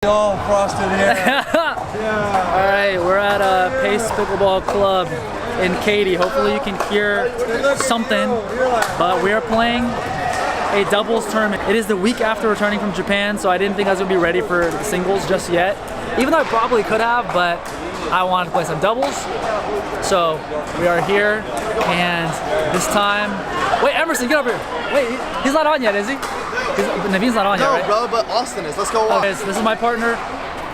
All frosted here. Yeah. All right, we're at Pace Pickleball Club in Katy. Hopefully you can hear something, but we are playing a doubles tournament. It is the week after returning from Japan, so I didn't think I was gonna be ready for the singles just yet. Even though I probably could have, but I wanted to play some doubles. So we are here, and this time, wait, Emerson, get over here. Wait, he's not on yet, is he? Naveen's not on yet, right? No, bro, but Austin is. Let's go on. Okay, so this is my partner,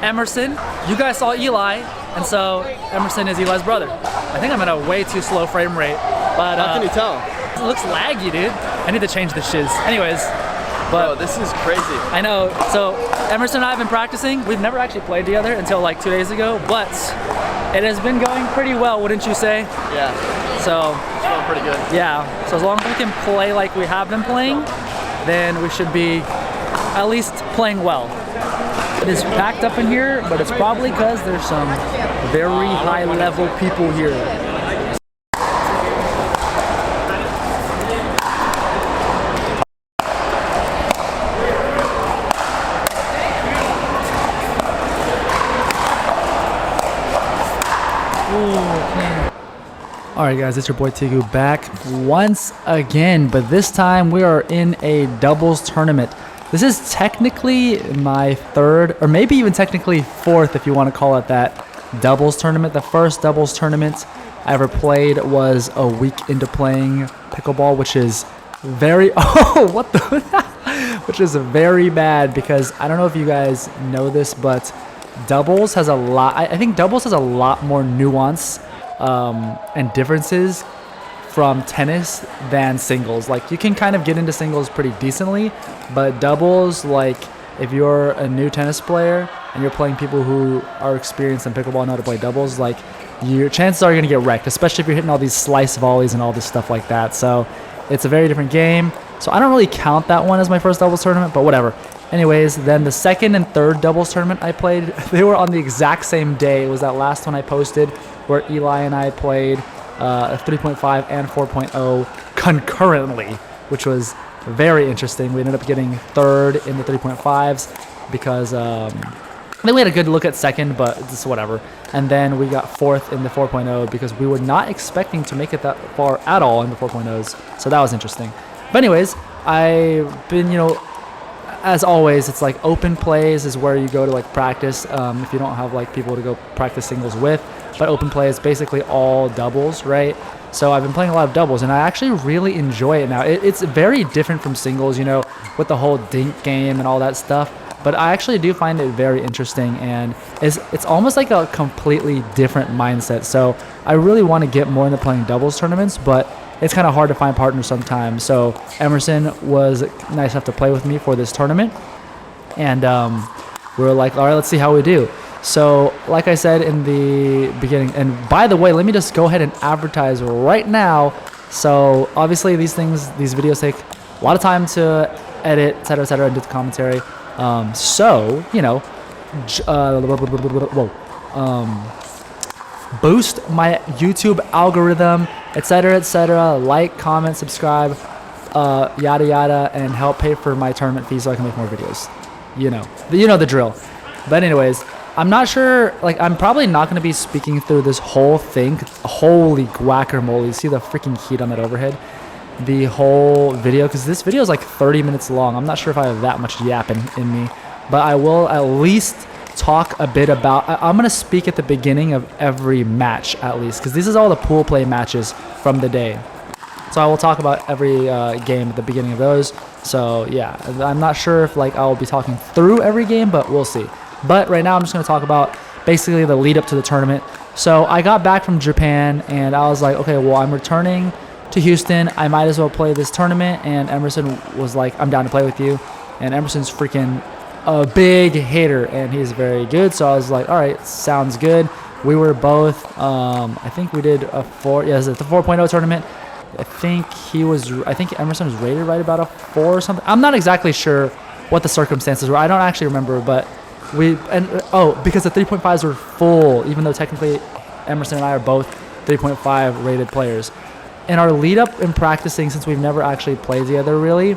Emerson. You guys saw Eli, and so Emerson is Eli's brother. I think I'm at a way too slow frame rate, but how can you tell? It looks laggy, dude. I need to change the shiz. Anyways, but bro, this is crazy. I know. So Emerson and I have been practicing. We've never actually played together until like 2 days ago, but it has been going pretty well, wouldn't you say? Yeah. So it's going pretty good. Yeah. So as long as we can play like we have been playing, then we should be at least playing well. It is packed up in here, but it's probably because there's some very high level people here. Alright guys, it's your boy Tigu back once again, but this time we are in a doubles tournament. This is technically my third, or maybe even technically fourth if you want to call it that, doubles tournament. The first doubles tournament I ever played was a week into playing pickleball, which is very, which is very bad because I don't know if you guys know this, but doubles has a lot, I think doubles has a lot more nuance and differences from tennis than singles. Like you can kind of get into singles pretty decently, but doubles, like if you're a new tennis player and you're playing people who are experienced in pickleball and know how to play doubles, like your chances are you're gonna get wrecked, especially if you're hitting all these slice volleys and all this stuff like that. So it's a very different game. So I don't really count that one as my first doubles tournament, but whatever. Anyways, then the second and third doubles tournament I played, they were on the exact same day. It was that last one I posted where Eli and I played a 3.5 and 4.0 concurrently, which was very interesting. We ended up getting third in the 3.5s because I think we had a good look at second, but it's whatever. And then we got fourth in the 4.0 because we were not expecting to make it that far at all in the 4.0s. So that was interesting. But anyways, I've been, as always, it's like open plays is where you go to like practice if you don't have like people to go practice singles with. But open play is basically all doubles, right? So I've been playing a lot of doubles, and I actually really enjoy it now. It's very different from singles, with the whole dink game and all that stuff. But I actually do find it very interesting, and it's almost like a completely different mindset. So I really want to get more into playing doubles tournaments, but it's kind of hard to find partners sometimes. So Emerson was nice enough to play with me for this tournament, and we were like, all right, let's see how we do. So like I said in the beginning, and by the way, let me just go ahead and advertise right now. So obviously these videos take a lot of time to edit, etc., and do the commentary. Boost my YouTube algorithm, etc., like, comment, subscribe, yada yada, and help pay for my tournament fees so I can make more videos. You know the drill. But anyways, I'm not sure, I'm probably not going to be speaking through this whole thing. Holy guacamole, see the freaking heat on that overhead? The whole video, because this video is like 30 minutes long. I'm not sure if I have that much yapping in me, but I will at least talk a bit about, I'm going to speak at the beginning of every match at least, because this is all the pool play matches from the day. So I will talk about every game at the beginning of those. So yeah, I'm not sure if I'll be talking through every game, but we'll see. But right now I'm just going to talk about basically the lead up to the tournament. So I got back from Japan and I was like, okay, well, I'm returning to Houston. I might as well play this tournament. And Emerson was like, I'm down to play with you. And Emerson's freaking a big hitter and he's very good. So I was like, all right, sounds good. We were both, I think we did the 4.0 tournament. I think Emerson was rated right about a 4 or something. I'm not exactly sure what the circumstances were. I don't actually remember, but because the 3.5s were full, even though technically Emerson and I are both 3.5 rated players. In our lead up in practicing, since we've never actually played together really,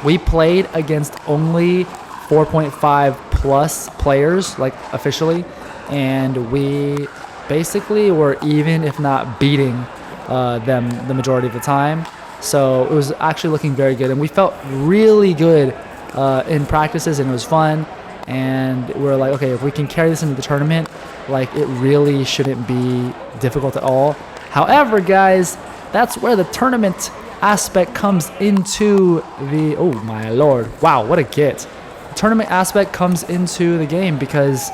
we played against only 4.5 plus players, like officially, and we basically were even, if not beating them the majority of the time. So it was actually looking very good, and we felt really good in practices, and it was fun. And we're like, okay, if we can carry this into the tournament, like it really shouldn't be difficult at all. However, guys, that's where the tournament aspect comes into the, oh my lord, wow, what a get. The tournament aspect comes into the game because,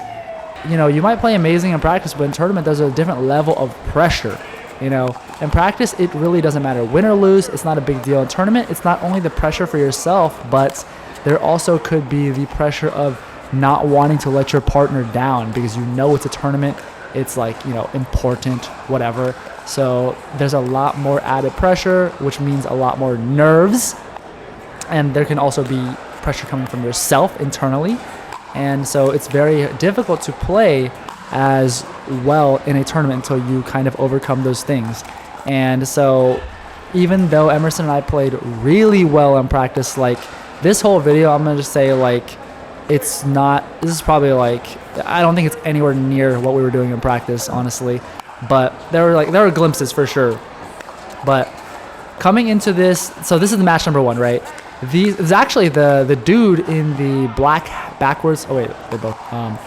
you know, you might play amazing in practice, but in tournament there's a different level of pressure. You know, in practice, it really doesn't matter. Win or lose, it's not a big deal. In tournament, it's not only the pressure for yourself, but there also could be the pressure of not wanting to let your partner down because you know it's a tournament. It's like, you know, important, whatever. So there's a lot more added pressure, which means a lot more nerves. And there can also be pressure coming from yourself internally. And so it's very difficult to play as well in a tournament until you kind of overcome those things. And so even though Emerson and I played really well in practice, like this whole video, I'm going to just say like, it's not, this is probably like, I don't think it's anywhere near what we were doing in practice, honestly. But there were glimpses for sure. But coming into this, so this is the match number 1, right? This is actually the dude in the black backwards. Oh wait, they're both.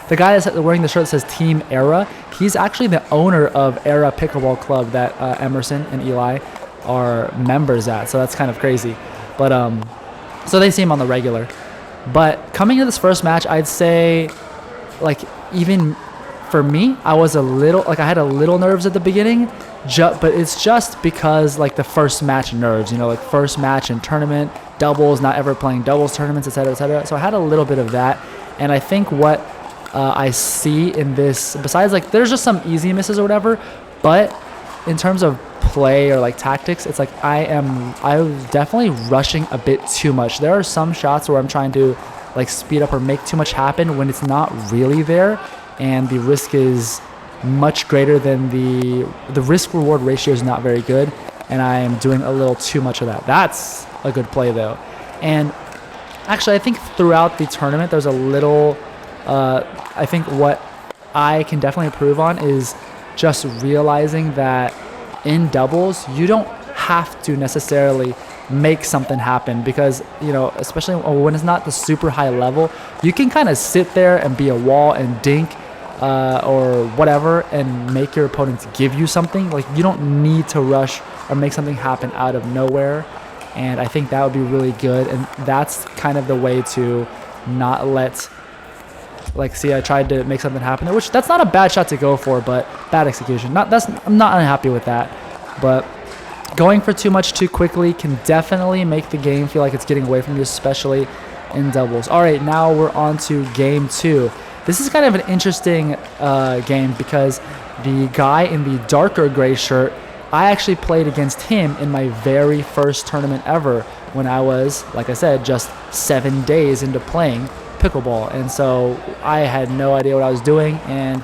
The guy that's wearing the shirt that says Team Era. He's actually the owner of Era Pickleball Club that Emerson and Eli are members at. So that's kind of crazy. But so they see him on the regular. But coming into this first match, I'd say, like, even for me, I was a little, like, I had a little nerves at the beginning, but it's just because, like, the first match nerves, you know, like, first match in tournament, doubles, not ever playing doubles tournaments, etc., etc. So I had a little bit of that, and I think what I see in this, besides, like, there's just some easy misses or whatever, but in terms of play or like tactics, it's like I was definitely rushing a bit too much. There are some shots where I'm trying to like speed up or make too much happen when it's not really there, and the risk is much greater than the risk reward ratio is not very good, and I am doing a little too much of that. That's a good play though. And actually I think throughout the tournament there's a little I think what I can definitely improve on is just realizing that in doubles, you don't have to necessarily make something happen because, you know, especially when it's not the super high level, you can kind of sit there and be a wall and dink or whatever and make your opponents give you something. Like, you don't need to rush or make something happen out of nowhere. And I think that would be really good. And that's kind of the way to not let, like, see, I tried to make something happen there, which that's not a bad shot to go for, but bad execution. I'm not unhappy with that. But going for too much too quickly can definitely make the game feel like it's getting away from you, especially in doubles. All right, now we're on to game 2. This is kind of an interesting game because the guy in the darker gray shirt, I actually played against him in my very first tournament ever when I was, like I said, just 7 days into playing pickleball. And so I had no idea what I was doing, and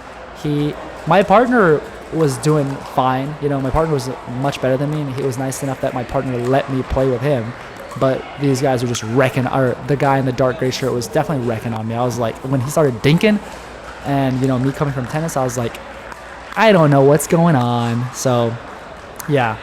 my partner was doing fine. You know, my partner was much better than me, and he was nice enough that my partner let me play with him. But these guys were just wrecking, or the guy in the dark gray shirt was definitely wrecking on me. I was like, when he started dinking, and, you know, me coming from tennis, I was like, I don't know what's going on. So, yeah.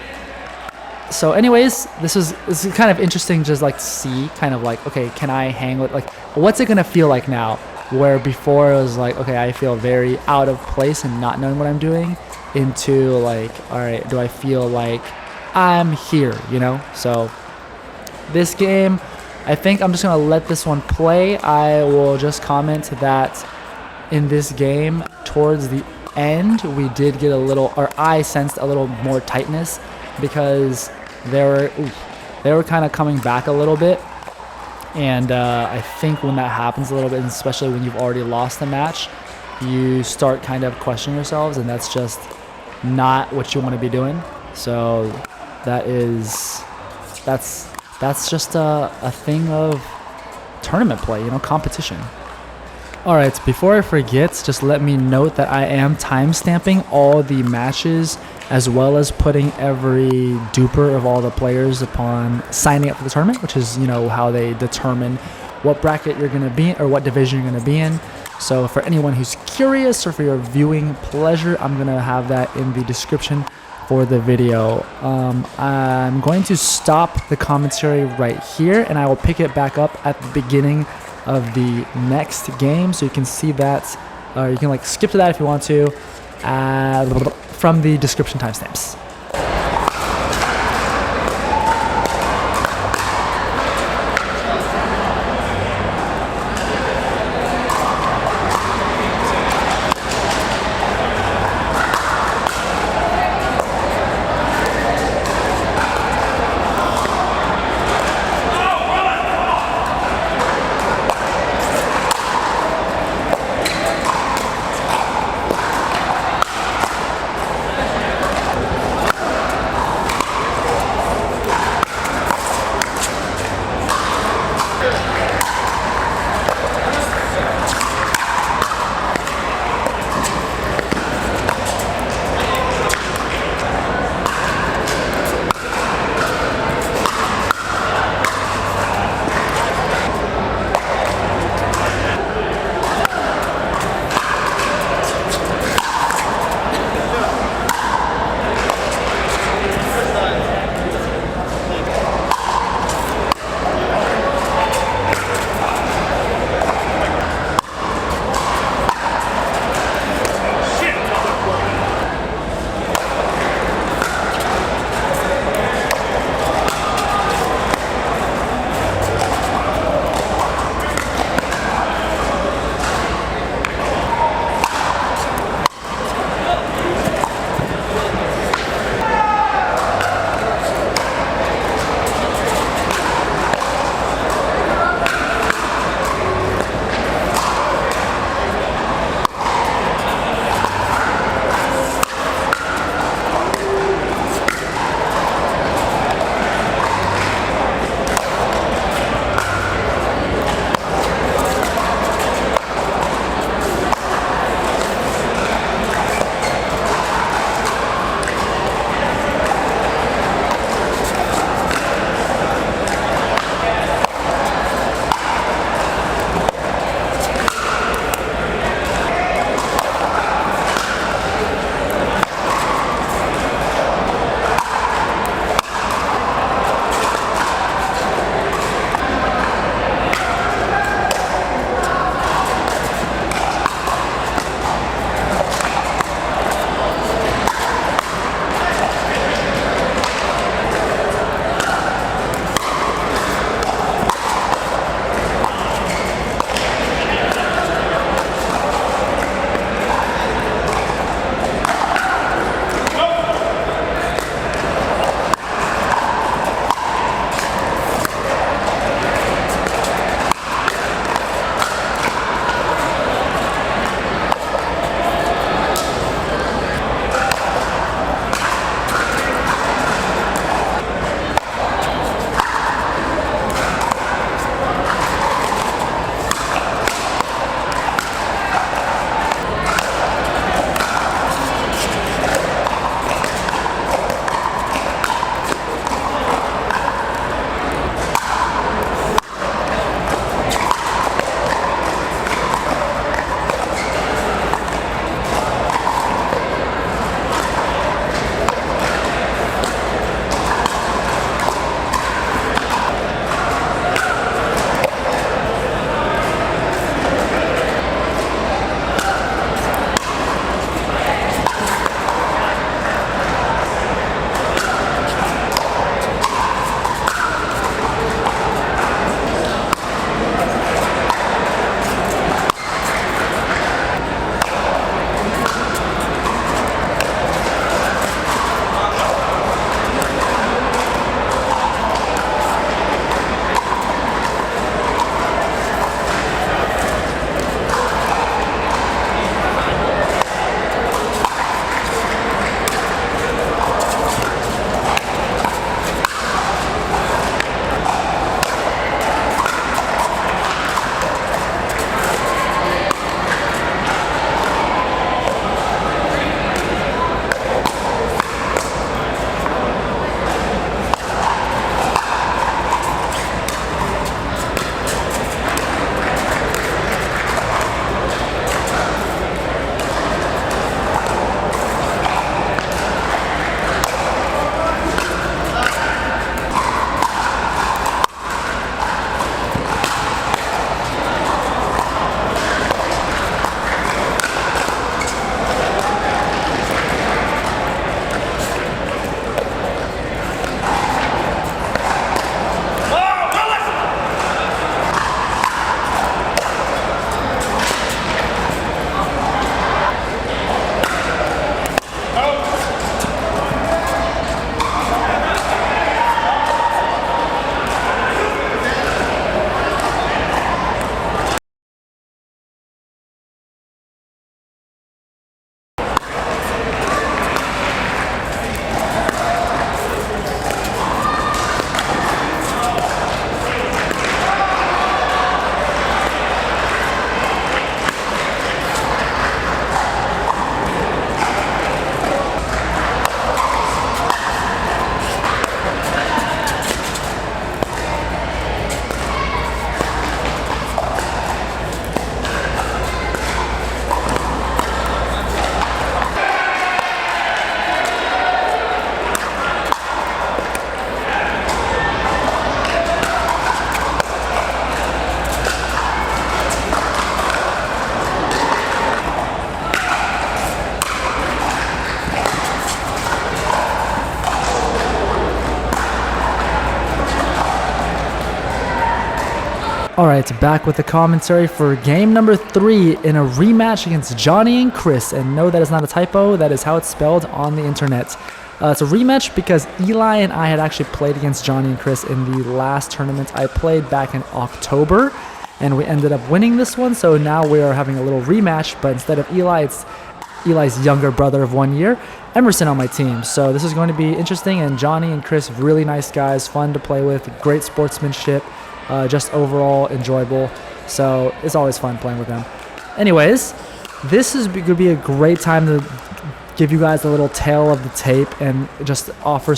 So anyways, this is kind of interesting just like to see kind of like, okay, can I hang with, like, what's it going to feel like now? Where before it was like, okay, I feel very out of place and not knowing what I'm doing, into like, all right, do I feel like I'm here, you know? So this game, I think I'm just going to let this one play. I will just comment that in this game, towards the end, we did get a little, or I sensed a little more tightness because they were kind of coming back a little bit. And I think when that happens a little bit, and especially when you've already lost the match, you start kind of questioning yourselves, and that's just not what you want to be doing. So that's just a thing of tournament play, you know, competition. Alright, before I forget, just let me note that I am timestamping all the matches as well as putting every DUPR of all the players upon signing up for the tournament, which is, you know, how they determine what bracket you're gonna be in, or what division you're gonna be in. So for anyone who's curious or for your viewing pleasure, I'm gonna have that in the description for the video. I'm going to stop the commentary right here, and I will pick it back up at the beginning of the next game, so you can see that. You can like skip to that if you want to, from the description timestamps. All right, back with the commentary for game number 3 in a rematch against Johny and Chris. And no, that is not a typo. That is how it's spelled on the internet. It's a rematch because Eli and I had actually played against Johny and Chris in the last tournament I played back in October. And we ended up winning this one. So now we are having a little rematch. But instead of Eli, it's Eli's younger brother of 1 year, Emerson, on my team. So this is going to be interesting. And Johny and Chris, really nice guys, fun to play with, great sportsmanship. Just overall enjoyable, so it's always fun playing with them. Anyways, this is going to be a great time to give you guys a little tale of the tape and just offer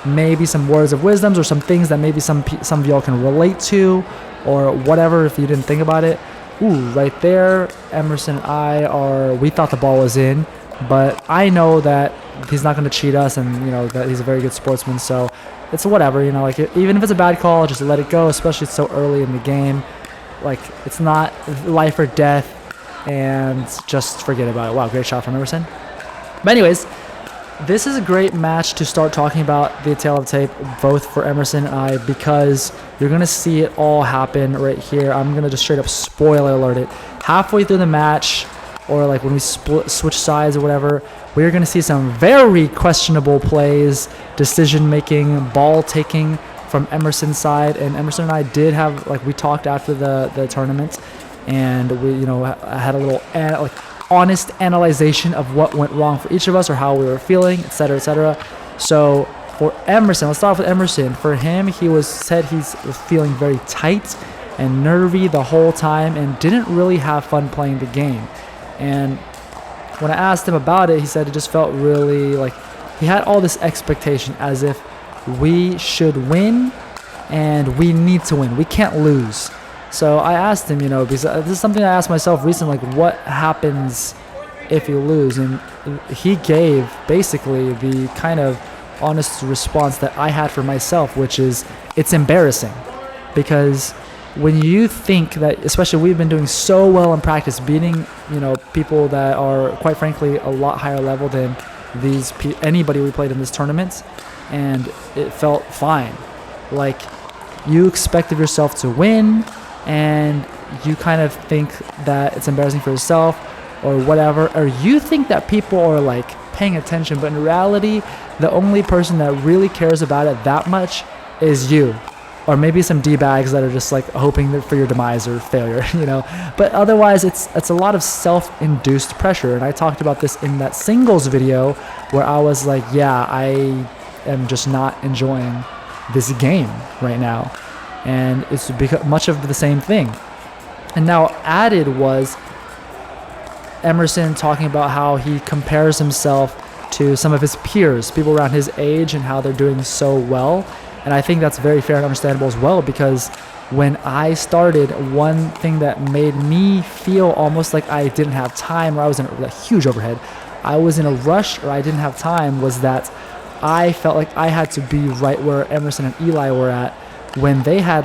maybe some words of wisdoms or some things that maybe some of y'all can relate to or whatever if you didn't think about it. Ooh, right there, Emerson and we thought the ball was in, but I know that he's not going to cheat us, and that he's a very good sportsman, so it's whatever, like even if it's a bad call, just let it go, especially so early in the game. Like, it's not life or death, and just forget about it. Wow, great shot from Emerson. But anyways, this is a great match to start talking about the tale of tape, both for Emerson and I, because you're going to see it all happen right here. I'm going to just straight up spoiler alert it. Halfway through the match, or like when we switch sides or whatever, we're going to see some very questionable plays, decision-making, ball-taking from Emerson's side. And Emerson and I did have, we talked after the tournament, and we, had a little honest analyzation of what went wrong for each of us or how we were feeling, etc., etc. So for Emerson, let's start off with Emerson. For him, said he's feeling very tight and nervy the whole time and didn't really have fun playing the game. And when I asked him about it, he said it just felt really like he had all this expectation as if we should win and we need to win. We can't lose. So I asked him, because this is something I asked myself recently, what happens if you lose? And he gave basically the kind of honest response that I had for myself, which is it's embarrassing. Because when you think that, especially we've been doing so well in practice, beating, people that are quite frankly a lot higher level than anybody we played in this tournament, and it felt fine. Like, you expect of yourself to win, and you kind of think that it's embarrassing for yourself or whatever, or you think that people are paying attention, but in reality, the only person that really cares about it that much is you. Or maybe some D-bags that are just hoping for your demise or failure, But otherwise, it's a lot of self-induced pressure. And I talked about this in that singles video where I was like, yeah, I am just not enjoying this game right now. And it's much of the same thing. And now added was Emerson talking about how he compares himself to some of his peers, people around his age, and how they're doing so well. And I think that's very fair and understandable as well, because when I started, one thing that made me feel almost like I didn't have time, or I was in a huge overhead, I was in a rush, or I didn't have time, was that I felt like I had to be right where Emerson and Eli were at when they had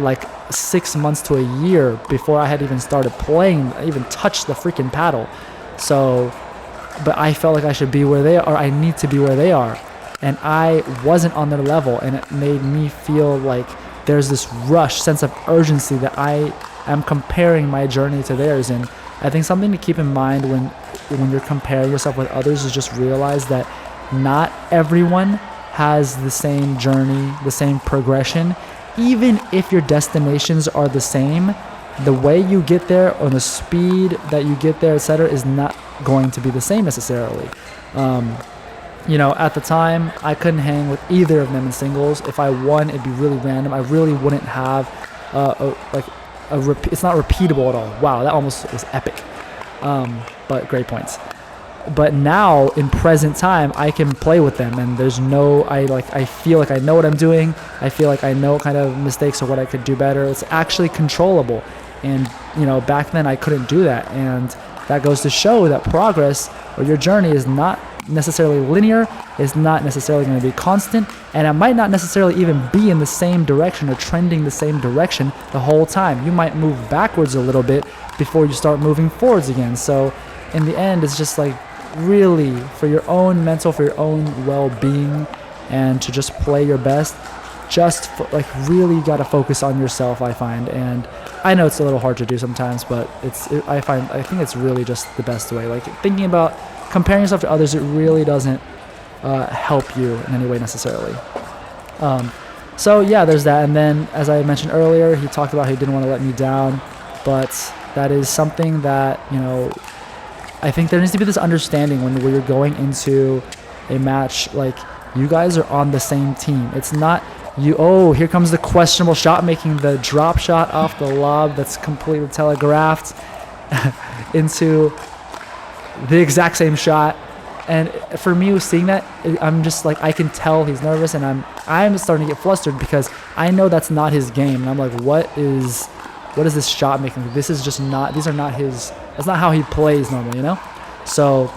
6 months to a year before I had even started playing, I even touched the freaking paddle. So, but I felt like I should be where they are, or I need to be where they are. And I wasn't on their level, and it made me feel like there's this sense of urgency that I am comparing my journey to theirs. And I think something to keep in mind when you're comparing yourself with others is just realize that not everyone has the same journey, the same progression. Even if your destinations are the same, the way you get there or the speed that you get there, etc., is not going to be the same necessarily. At the time, I couldn't hang with either of them in singles. If I won, it'd be really random. I really wouldn't have it's not repeatable at all. Wow, that almost was epic. But great points. But now, in present time, I can play with them, and there's I feel like I know what I'm doing. I feel like I know what kind of mistakes or what I could do better. It's actually controllable. And, back then I couldn't do that. And that goes to show that progress or your journey is not necessarily linear, it's not necessarily going to be constant, and it might not necessarily even be in the same direction or trending the same direction the whole time. You might move backwards a little bit before you start moving forwards again. So in the end, it's just really for your own mental, for your own well-being, and to just play your best. just like really got to focus on yourself, I find. And I know it's a little hard to do sometimes, but I think it's really just the best way. Like thinking about comparing yourself to others, it really doesn't help you in any way necessarily. So yeah, there's that. And then, as I mentioned earlier, he talked about he didn't want to let me down, but that is something that, you know, I think there needs to be this understanding when you're going into a match, like you guys are on the same team. It's not you, oh, here comes the questionable shot, making the drop shot off the lob that's completely telegraphed into the exact same shot. And for me, seeing that, I'm just like, I can tell he's nervous, and I'm starting to get flustered because I know that's not his game. And I'm like, what is this shot making? This is just not, these are not his, that's not how he plays normally, you know? So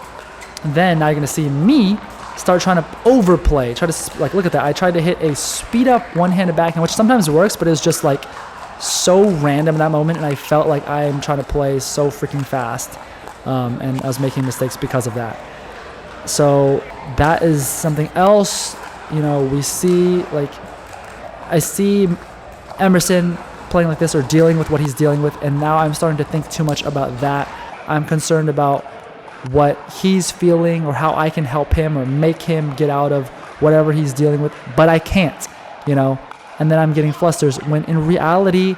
then now you're going to see me start trying to overplay, try to, like, look at that. I tried to hit a speed up one-handed backhand, which sometimes works, but it's just like so random in that moment. And I felt like I'm trying to play so freaking fast. And I was making mistakes because of that. So that is something else, you know, we see, like, I see Emerson playing like this or dealing with what he's dealing with, and now I'm starting to think too much about that. I'm concerned about what he's feeling or how I can help him or make him get out of whatever he's dealing with, but I can't, you know, and then I'm getting flustered when in reality,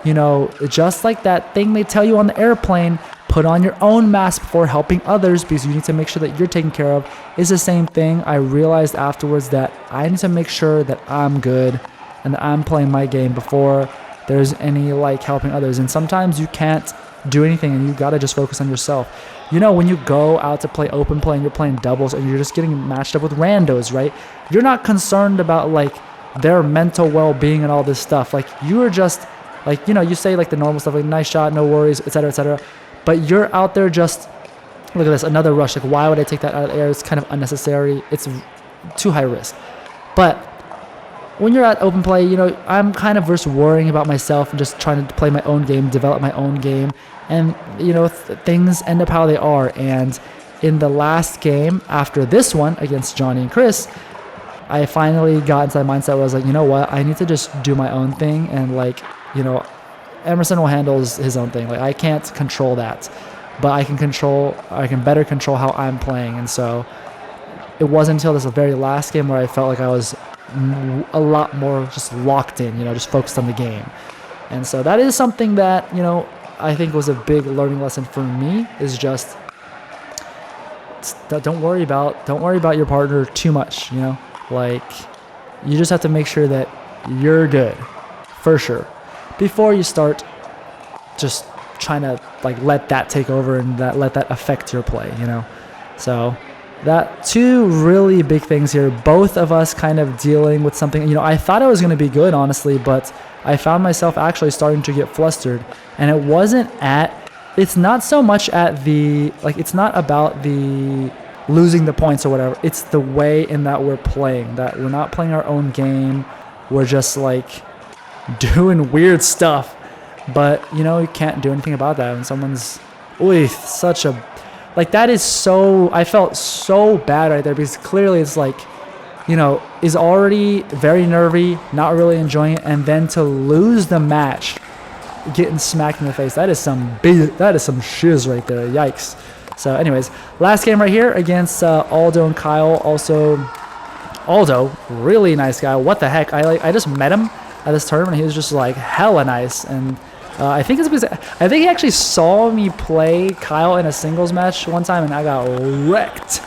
you know, just like that thing they tell you on the airplane, put on your own mask before helping others because you need to make sure that you're taken care of, is the same thing. I realized afterwards that I need to make sure that I'm good and that I'm playing my game before there's any like helping others. And sometimes you can't do anything and you got to just focus on yourself. You know, when you go out to play open play and you're playing doubles and you're just getting matched up with randos, right? You're not concerned about like their mental well-being and all this stuff. Like you are just like, you know, you say like the normal stuff like nice shot, no worries, etc., etc. But you're out there just, look at this, another rush. Like, why would I take that out of the air? It's kind of unnecessary. It's too high risk. But when you're at open play, you know, I'm kind of just worrying about myself and just trying to play my own game, develop my own game. And, you know, things end up how they are. And in the last game after this one against Johny and Chris, I finally got into that mindset where I was like, you know what? I need to just do my own thing. And, like, you know, Emerson will handle his own thing. Like, I can't control that, but I can better control how I'm playing. And so it wasn't until this very last game where I felt like I was a lot more just locked in, you know, just focused on the game. And so that is something that, you know, I think was a big learning lesson for me, is just don't worry about your partner too much, you know, like you just have to make sure that you're good for sure before you start just trying to like let that take over and let that affect your play, you know. So that two really big things here, both of us kind of dealing with something, you know, I thought I was going to be good, honestly, but I found myself actually starting to get flustered. And it's not so much at the, like, it's not about the losing the points or whatever. It's the way in that we're playing, that we're not playing our own game. We're just like doing weird stuff, but you know, you can't do anything about that when someone's such a, like, that is so, I felt so bad right there because clearly it's like, you know, is already very nervy, not really enjoying it, and then to lose the match, getting smacked in the face, that is some shiz right there. Yikes. So anyways, last game right here against Aldo and Kyle. Also, Aldo, really nice guy. What the heck? I just met him at this tournament. He was just like hella nice, and I think he actually saw me play Kyle in a singles match one time, and I got wrecked.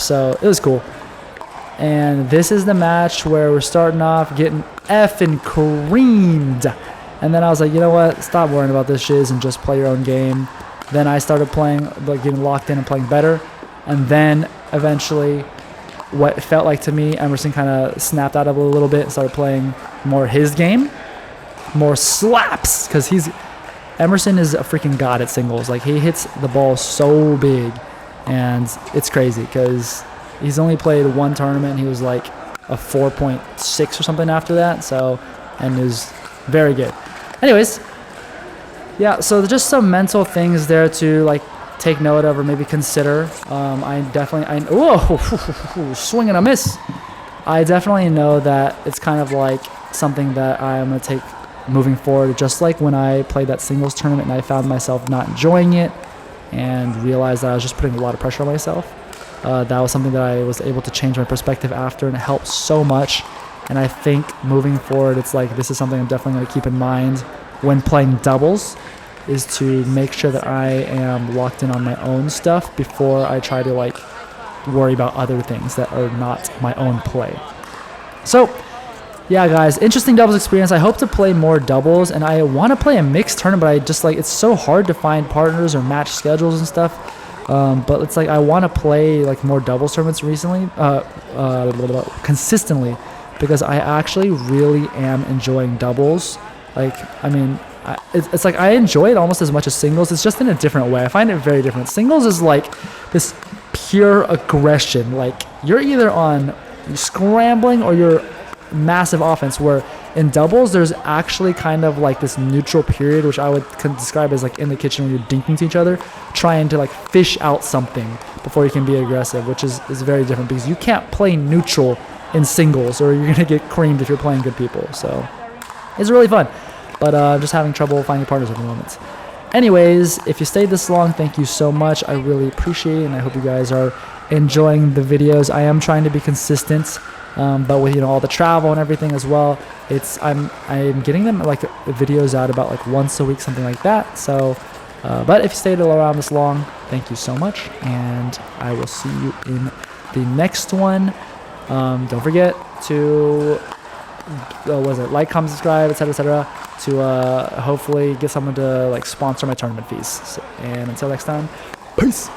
So it was cool. And this is the match where we're starting off getting effing creamed. And then I was like, you know what? Stop worrying about this shiz and just play your own game. Then I started playing, like getting locked in and playing better. And then eventually, what felt like to me, Emerson kind of snapped out of it a little bit and started playing more his game. More slaps. Because Emerson is a freaking god at singles. Like, he hits the ball so big. And it's crazy because he's only played one tournament and he was like a 4.6 or something after that. So, and is very good. Anyways, yeah, so just some mental things there to like take note of or maybe consider. Whoa, swing and a miss. I definitely know that it's kind of like something that I'm going to take moving forward. Just like when I played that singles tournament and I found myself not enjoying it and realized that I was just putting a lot of pressure on myself. That was something that I was able to change my perspective after, and it helped so much. And I think moving forward, it's like this is something I'm definitely going to keep in mind when playing doubles, is to make sure that I am locked in on my own stuff before I try to like worry about other things that are not my own play. So yeah, guys, interesting doubles experience. I hope to play more doubles, and I want to play a mixed tournament, but I just like it's so hard to find partners or match schedules and stuff. But it's like I want to play like more doubles tournaments consistently, because I actually really am enjoying doubles. Like, I mean, it's like I enjoy it almost as much as singles. It's just in a different way. I find it very different. Singles is like this pure aggression. Like you're either on scrambling or you're massive offense, where in doubles there's actually kind of like this neutral period, which I would describe as like in the kitchen when you're dinking to each other, trying to like fish out something before you can be aggressive, which is very different, because you can't play neutral in singles or you're gonna get creamed if you're playing good people. So it's really fun, but I'm just having trouble finding partners at the moment. Anyways, if you stayed this long, thank you so much. I really appreciate it, and I hope you guys are enjoying the videos. I am trying to be consistent, but with all the travel and everything as well, I'm getting them like videos out about like once a week, something like that. So but if you stayed around this long, thank you so much, and I will see you in the next one. Don't forget to like, comment, subscribe, etc., to hopefully get someone to like sponsor my tournament fees. So, and until next time, peace.